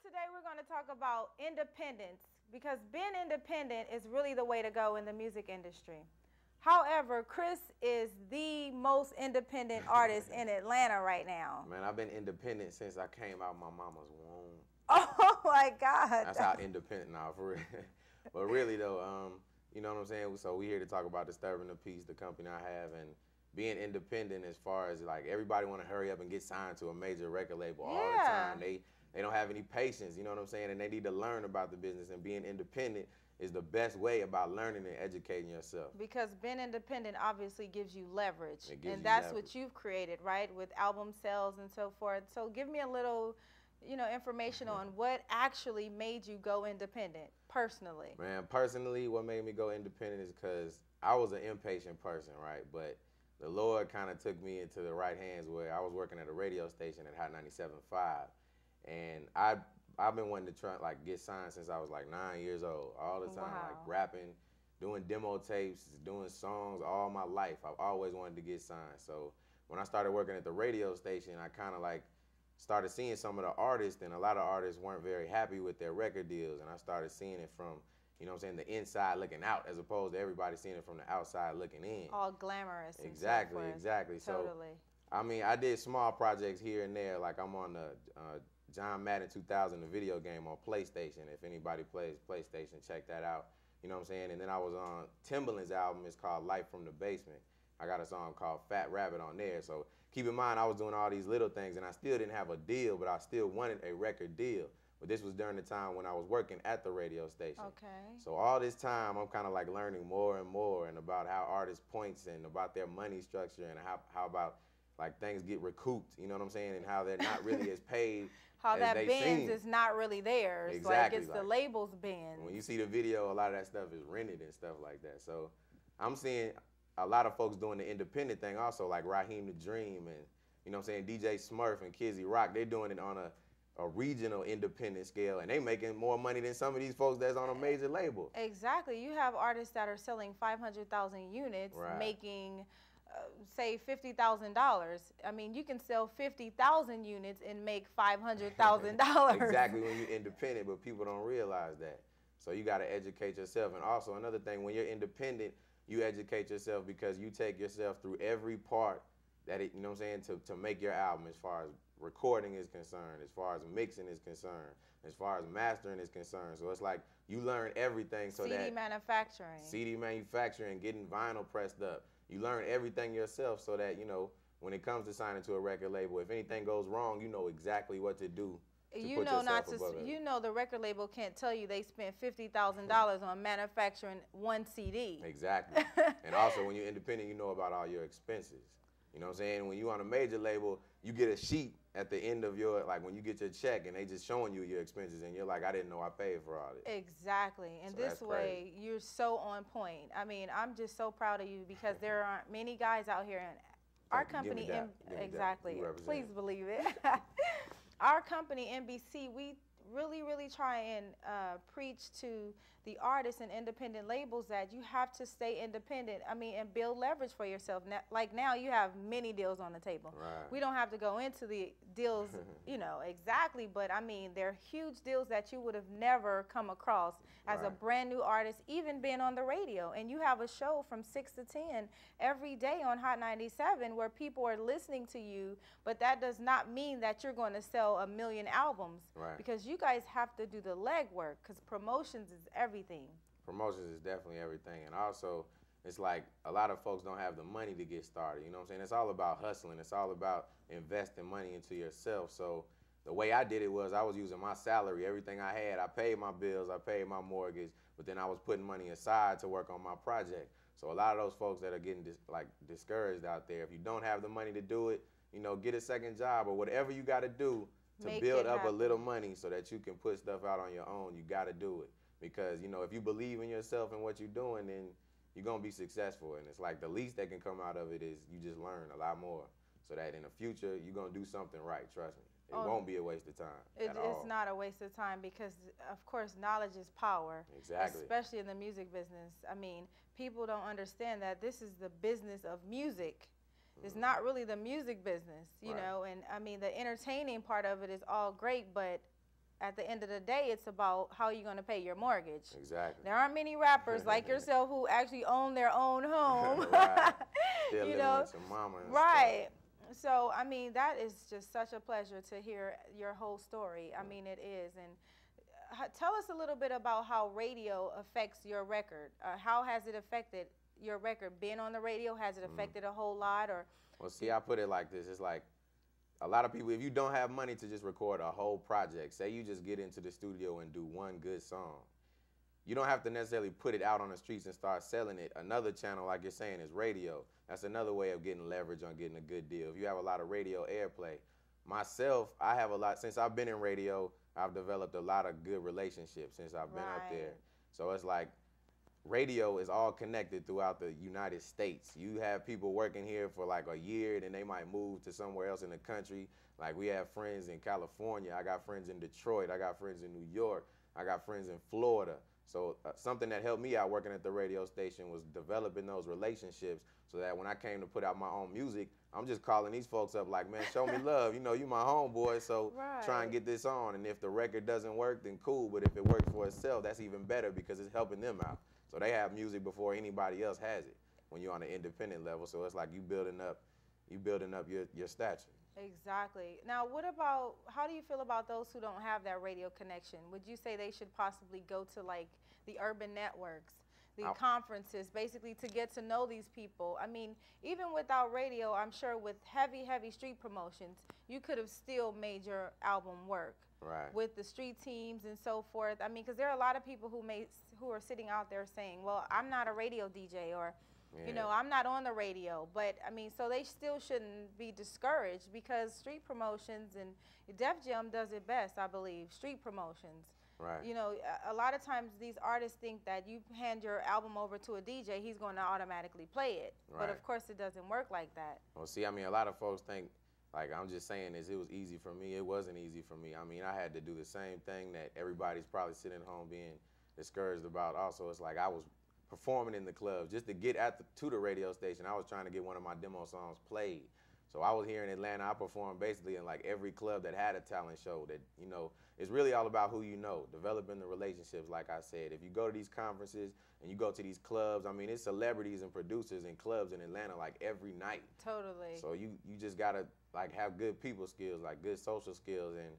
Today we're going to talk about independence because being independent is really the way to go in the music industry. However, Chris is the most independent artist in Atlanta right now. Man, I've been independent since I came out my mama's womb. Oh my God. That's how independent now, for real. But really though, you know what I'm saying? So we here to talk about Disturbing the Peace, the company I have, and being independent as far as like everybody want to hurry up and get signed to a major record label all the time. They don't have any patience, you know what I'm saying? And they need to learn about the business, and being independent is the best way about learning and educating yourself. Because being independent obviously gives you leverage. And that's what you've created, right? With album sales and so forth. So give me a little, information on what actually made you go independent personally. Man, personally, what made me go independent is because I was an impatient person, right? But the Lord kind of took me into the right hands where I was working at a radio station at Hot 97.5. And I've been wanting to try get signed since I was like 9 years old. All the time, like rapping, doing demo tapes, doing songs all my life. I've always wanted to get signed. So when I started working at the radio station, I kind of started seeing some of the artists, and a lot of artists weren't very happy with their record deals. And I started seeing it from, the inside looking out, as opposed to everybody seeing it from the outside looking in. All glamorous. Exactly. Totally. So, I did small projects here and there. Like I'm on the John Madden 2000, the video game on PlayStation. If anybody plays PlayStation, check that out. You know what I'm saying? And then I was on Timbaland's album. It's called Life from the Basement. I got a song called Fat Rabbit on there. So keep in mind, I was doing all these little things, and I still didn't have a deal, but I still wanted a record deal. But this was during the time when I was working at the radio station. Okay. So all this time, I'm kind of learning more and more, and about how artists points and about their money structure, and how about things get recouped, you know what I'm saying, and how they're not really as paid how as that they Benz seem. is not really theirs. Exactly. It's the label's Benz. When you see the video, a lot of that stuff is rented and stuff like that. So I'm seeing a lot of folks doing the independent thing also, like Raheem the Dream and, DJ Smurf and Kizzy Rock. They're doing it on a regional independent scale, and they making more money than some of these folks that's on a major label. Exactly. You have artists that are selling 500,000 units, making say $50,000. I mean, you can sell 50,000 units and make $500,000. Exactly, when you're independent, but people don't realize that. So you got to educate yourself. And also another thing, when you're independent, you educate yourself because you take yourself through every part that to make your album, as far as recording is concerned, as far as mixing is concerned, as far as mastering is concerned. So it's like you learn everything. So CD manufacturing, getting vinyl pressed up. You learn everything yourself so that, when it comes to signing to a record label, if anything goes wrong, you know exactly what to do to put yourself above it. The record label can't tell you they spent $50,000 on manufacturing one CD. Exactly. And also, when you're independent, you know about all your expenses. You know what I'm saying? When you're on a major label, you get a sheet at the end of your, when you get your check, and they just showing you your expenses, and you're like, I didn't know I paid for all this. Exactly. And so this way, you're so on point. I mean, I'm just so proud of you because there aren't many guys out here, and our company, exactly, please believe it. Our company, NBC, we really try and preach to the artists and independent labels that you have to stay independent. I mean, and build leverage for yourself. Now you have many deals on the table. Right. We don't have to go into the deals, exactly, but I mean, they're huge deals that you would have never come across as a brand new artist, even being on the radio. And you have a show from 6 to 10 every day on Hot 97 where people are listening to you, but that does not mean that you're going to sell 1 million albums. Right. Because you guys have to do the legwork, because promotions is everything. Promotions is definitely everything. And also, it's like a lot of folks don't have the money to get started. You know what I'm saying? It's all about hustling. It's all about investing money into yourself. So the way I did it was I was using my salary, everything I had. I paid my bills, I paid my mortgage, but then I was putting money aside to work on my project. So a lot of those folks that are getting discouraged out there, if you don't have the money to do it, get a second job or whatever you got to do to build up a little money so that you can put stuff out on your own. You got to do it. Because, if you believe in yourself and what you're doing, then you're going to be successful. And it's like the least that can come out of it is you just learn a lot more so that in the future, you're going to do something right. Trust me. It won't be a waste of time at all. It's not a waste of time because, of course, knowledge is power. Exactly. Especially in the music business. I mean, people don't understand that this is the business of music. It's not really the music business, you know, and I mean, the entertaining part of it is all great, but at the end of the day, it's about how you're going to pay your mortgage. Exactly. There aren't many rappers like yourself who actually own their own home. Right. Still living with your mama and right. Stuff. So, I mean, that is just such a pleasure to hear your whole story. I mean, it is. And tell us a little bit about how radio affects your record. How has it affected your record? Being on the radio, has it affected a whole lot? Or? Well, see, I put it like this. It's like a lot of people, if you don't have money to just record a whole project, say you just get into the studio and do one good song, you don't have to necessarily put it out on the streets and start selling it. Another channel, like you're saying, is radio. That's another way of getting leverage on getting a good deal. If you have a lot of radio airplay. Myself, I have a lot, since I've been in radio, I've developed a lot of good relationships since I've been up there. So it's like radio is all connected throughout the United States. You have people working here for like a year, then they might move to somewhere else in the country. Like we have friends in California, I got friends in Detroit, I got friends in New York, I got friends in Florida. So something that helped me out working at the radio station was developing those relationships so that when I came to put out my own music, I'm just calling these folks up like, man, show me love. You know, you my homeboy, so try and get this on. And if the record doesn't work, then cool. But if it works for itself, that's even better because it's helping them out. So they have music before anybody else has it when you're on an independent level. So it's like you building up your stature. Exactly. Now, how do you feel about those who don't have that radio connection? Would you say they should possibly go to like the urban networks, the conferences, basically to get to know these people? I mean, even without radio, I'm sure with heavy street promotions, you could have still made your album work. Right. With the street teams and so forth. I mean, because there are a lot of people who are sitting out there saying, well, I'm not a radio DJ, or you know, I'm not on the radio. But I mean, so they still shouldn't be discouraged because street promotions, and Def Jam does it best, I believe, street promotions. Right. You know, a lot of times these artists think that you hand your album over to a DJ, he's going to automatically play it. Right. But of course it doesn't work like that. Well, see, I mean, a lot of folks think, like I'm just saying is it was easy for me. It wasn't easy for me. I mean, I had to do the same thing that everybody's probably sitting at home being discouraged about. Also, it's like I was performing in the clubs just to get to the radio station. I was trying to get one of my demo songs played. So I was here in Atlanta. I performed basically in like every club that had a talent show. That, you know, it's really all about who you know, developing the relationships. Like I said, if you go to these conferences and you go to these clubs, I mean, it's celebrities and producers in clubs in Atlanta like every night. Totally. So you just gotta like have good people skills, like good social skills, and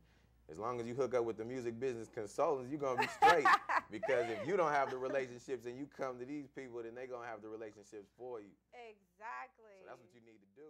as long as you hook up with the music business consultants, you're gonna be straight. Because if you don't have the relationships and you come to these people, then they're gonna have the relationships for you. Exactly. So that's what you need to do.